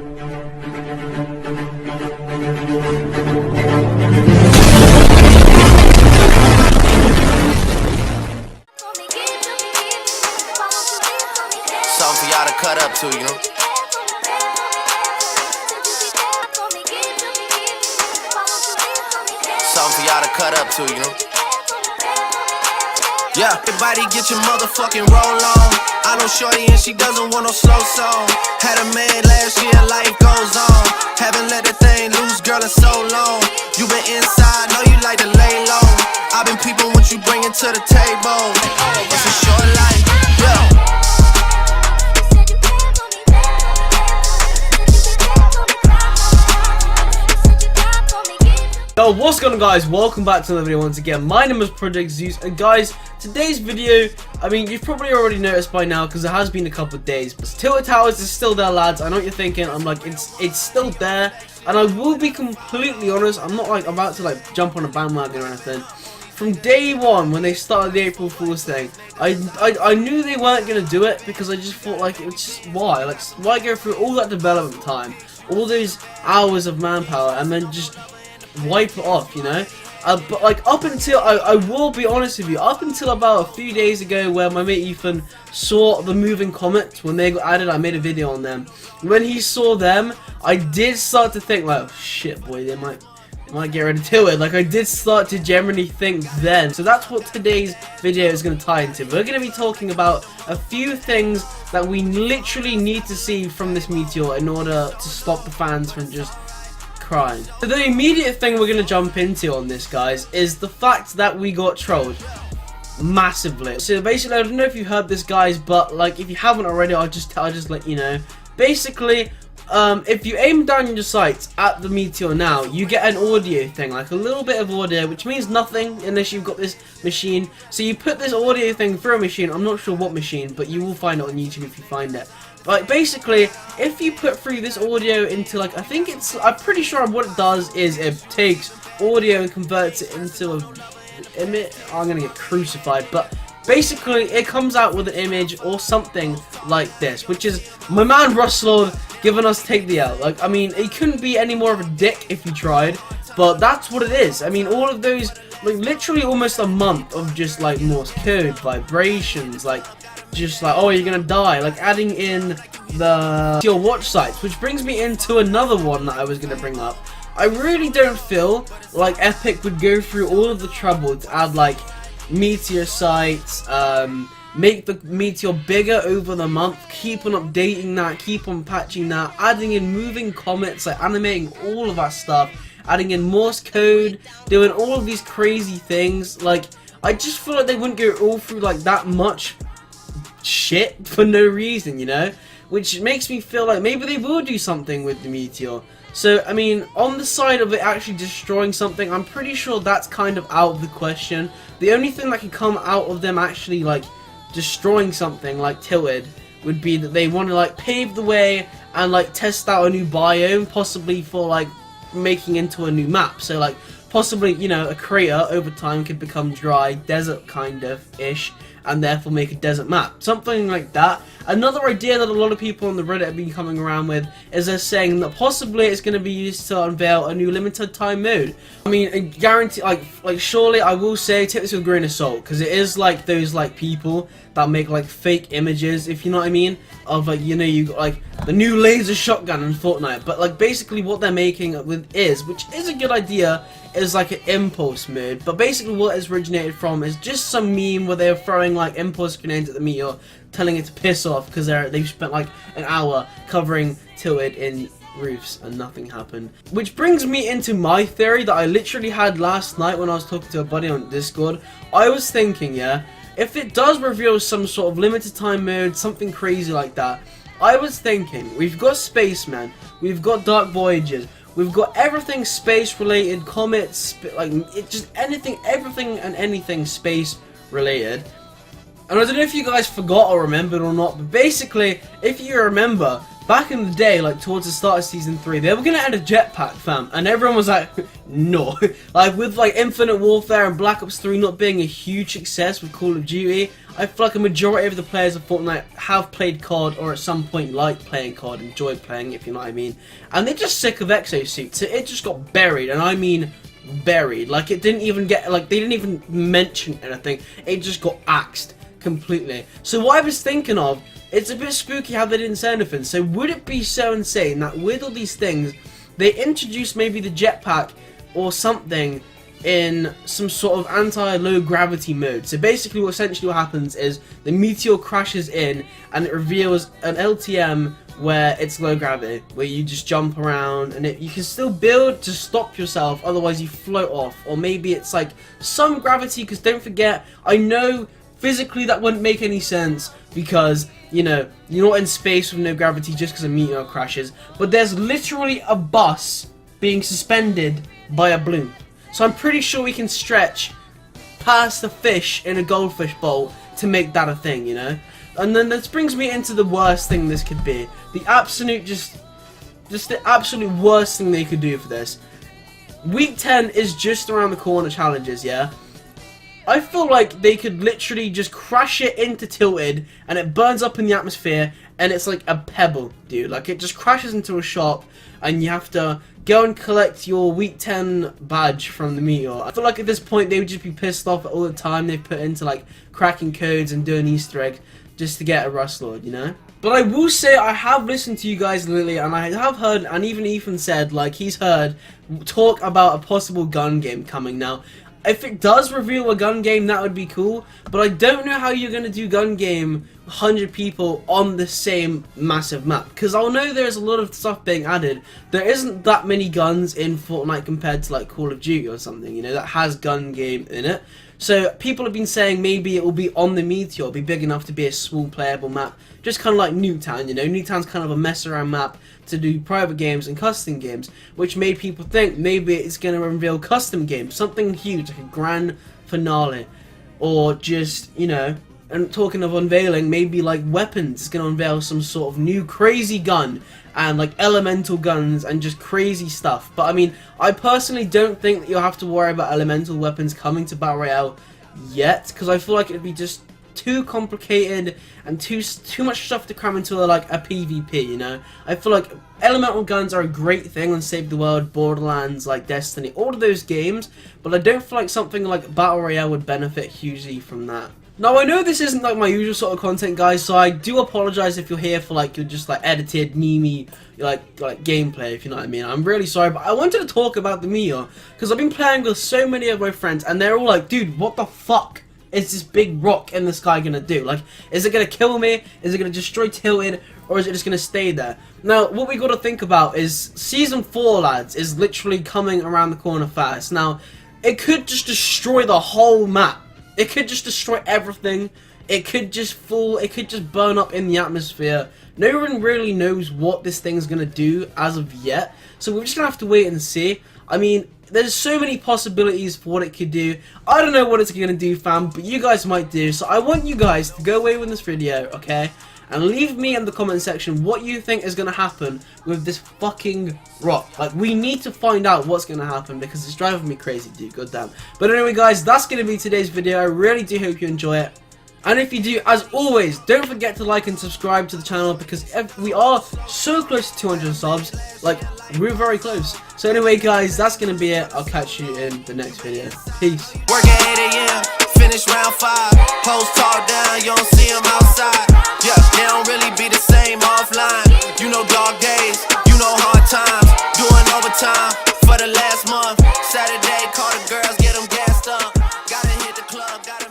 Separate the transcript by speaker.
Speaker 1: Something for y'all to cut up to, you know. Something for y'all to cut up to, you know. Yeah, everybody get your motherfucking roll on. I know shorty and she doesn't want no slow song. Had a man last year, life goes on. Haven't let that thing loose, girl, in so long. You been inside, know you like to lay low. I've been peeping what you bringing to the table. It's a short life, yeah.
Speaker 2: Yo, what's going on, guys? Welcome back to another video once again. My name is Project Zeus, and guys, today's video, I mean, you've probably already noticed by now because it has been a couple of days, but Tilted Towers is still there, lads. I know what you're thinking. I'm like, it's still there, and I will be completely honest, I'm not like about to like jump on a bandwagon or anything. From day one, when they started the April Fool's thing, I knew they weren't gonna do it because I just thought like, it's just why go through all that development time, all those hours of manpower, and then just wipe it off, you know. But like up until I will be honest with you, up until about a few days ago, where my mate Ethan saw the moving comets when they got added, I made a video on them. When he saw them, I did start to think like, oh, shit, boy, they might get ready to it. Like I did start to generally think then. So that's what today's video is going to tie into. We're going to be talking about a few things that we literally need to see from this Meteor in order to stop the fans from just crying. So the immediate thing we're going to jump into on this, guys, is the fact that we got trolled massively. So basically, I don't know if you heard this, guys, but like if you haven't already, I'll just let you know. Basically, if you aim down your sights at the Meteor now, you get an audio thing, like a little bit of audio, which means nothing unless you've got this machine. So you put this audio thing through a machine, I'm not sure what machine, but you will find it on YouTube if you find it. But basically, if you put through this audio into like, I'm pretty sure what it does is it takes audio and converts it into a image. I'm gonna get crucified, but basically it comes out with an image or something like this, which is my man Ruslord giving us Take the L. Like, I mean, he couldn't be any more of a dick if he tried, but that's what it is. I mean, all of those, like literally almost a month of just like Morse code, vibrations, like just like, oh, you're gonna die, like adding in your watch sites, which brings me into another one that I was gonna bring up. I really don't feel like Epic would go through all of the trouble to add like Meteor sites, make the Meteor bigger over the month, keep on updating that, keep on patching that, adding in moving comets, like animating all of that stuff, adding in Morse code, doing all of these crazy things. Like, I just feel like they wouldn't go all through like that much shit for no reason, you know, which makes me feel like maybe they will do something with the Meteor. So I mean, on the side of it actually destroying something, I'm pretty sure that's kind of out of the question. The only thing that could come out of them actually like destroying something like Tilted would be that they want to like pave the way and like test out a new biome, possibly for like making into a new map. So like possibly, you know, a crater over time could become dry, desert kind of ish, and therefore make a desert map. Something like that. Another idea that a lot of people on the Reddit have been coming around with is they're saying that possibly it's going to be used to unveil a new limited time mode. I mean, I guarantee, like surely I will say, take this with a grain of salt, because it is like those like people that make like fake images, if you know what I mean, of like, you know, you got like the new laser shotgun in Fortnite, but like basically what they're making with which is a good idea, is like an impulse mode. But basically what it's originated from is just some meme where they're throwing like impulse grenades at the Meteor, telling it to piss off because they've spent like an hour covering Tilted in roofs and nothing happened. Which brings me into my theory that I literally had last night when I was talking to a buddy on Discord. I was thinking, yeah, if it does reveal some sort of limited time mode, something crazy like that, I was thinking, we've got Spaceman, we've got Dark Voyages, we've got everything space related, comets, like it just everything and anything space related. And I don't know if you guys forgot or remembered or not, but basically, if you remember, back in the day, like towards the start of Season 3, they were gonna add a jetpack, fam, and everyone was like, no. Like with like Infinite Warfare and Black Ops 3 not being a huge success with Call of Duty, I feel like a majority of the players of Fortnite have played COD or at some point liked playing COD, enjoyed playing, if you know what I mean. And they're just sick of exosuits. It just got buried, and I mean buried. Like, it didn't even get, like, they didn't even mention anything. It just got axed completely. So what I was thinking of, it's a bit spooky how they didn't say anything. So would it be so insane that with all these things, they introduced maybe the jetpack or something in some sort of anti-low gravity mode? So basically what happens is the Meteor crashes in and it reveals an LTM where it's low gravity, where you just jump around and you can still build to stop yourself, otherwise you float off. Or maybe it's like some gravity, because don't forget, I know physically that wouldn't make any sense because, you know, you're not in space with no gravity just because a meteor crashes, but there's literally a bus being suspended by a balloon. So I'm pretty sure we can stretch past the fish in a goldfish bowl to make that a thing, you know? And then this brings me into the worst thing this could be. The absolute, just the absolute worst thing they could do for this. Week 10 is just around the corner, challenges, yeah? I feel like they could literally just crash it into Tilted and it burns up in the atmosphere and it's like a pebble, dude. Like, it just crashes into a shop and you have to go and collect your week 10 badge from the Meteor. I feel like at this point they would just be pissed off at all the time they put into like cracking codes and doing Easter eggs just to get a Rust Lord, you know? But I will say I have listened to you guys lately and I have heard, and even Ethan said, like, he's heard talk about a possible gun game coming now. If it does reveal a gun game, that would be cool, but I don't know how you're going to do gun game 100 people on the same massive map, because I'll know there's a lot of stuff being added. There isn't that many guns in Fortnite compared to like Call of Duty or something, you know, that has gun game in it. So people have been saying maybe it will be on the Meteor, be big enough to be a small playable map, just kind of like Nuketown, you know. Nuketown's kind of a mess around map to do private games and custom games, which made people think maybe it's going to reveal custom games, something huge like a grand finale, or just, you know. And talking of unveiling, maybe like weapons, it's going to unveil some sort of new crazy gun and like elemental guns and just crazy stuff. But I mean, I personally don't think that you'll have to worry about elemental weapons coming to Battle Royale yet, because I feel like it'd be just too complicated and too much stuff to cram into like a PvP, you know. I feel like elemental guns are a great thing on Save the World, Borderlands, like Destiny, all of those games, but I don't feel like something like Battle Royale would benefit hugely from that. Now, I know this isn't like my usual sort of content, guys, so I do apologize if you're here for like your just like edited, memey, like gameplay, if you know what I mean. I'm really sorry, but I wanted to talk about the Meteor because I've been playing with so many of my friends, and they're all like, dude, what the fuck is this big rock in the sky gonna do? Like, is it gonna kill me? Is it gonna destroy Tilted? Or is it just gonna stay there? Now, what we gotta think about is Season 4, lads, is literally coming around the corner fast. Now, it could just destroy the whole map. It could just destroy everything. It could just fall. It could just burn up in the atmosphere. No one really knows what this thing's gonna do as of yet. So we're just gonna have to wait and see. I mean, there's so many possibilities for what it could do. I don't know what it's gonna do, fam, but you guys might do. So I want you guys to go away with this video, okay? And leave me in the comment section what you think is going to happen with this fucking rock. Like, we need to find out what's going to happen because it's driving me crazy, dude. Goddamn. But anyway, guys, that's going to be today's video. I really do hope you enjoy it. And if you do, as always, don't forget to like and subscribe to the channel because we are so close to 200 subs. Like, we're very close. So anyway, guys, that's going to be it. I'll catch you in the next video. Peace.
Speaker 1: Work at 8 a.m., finish round 5. Post talk down, you don't see them outside. Yeah, they don't really be the same offline. You know dog days, you know hard times. Doing overtime for the last month. Saturday, call the girls, get them gassed up. Gotta hit the club, gotta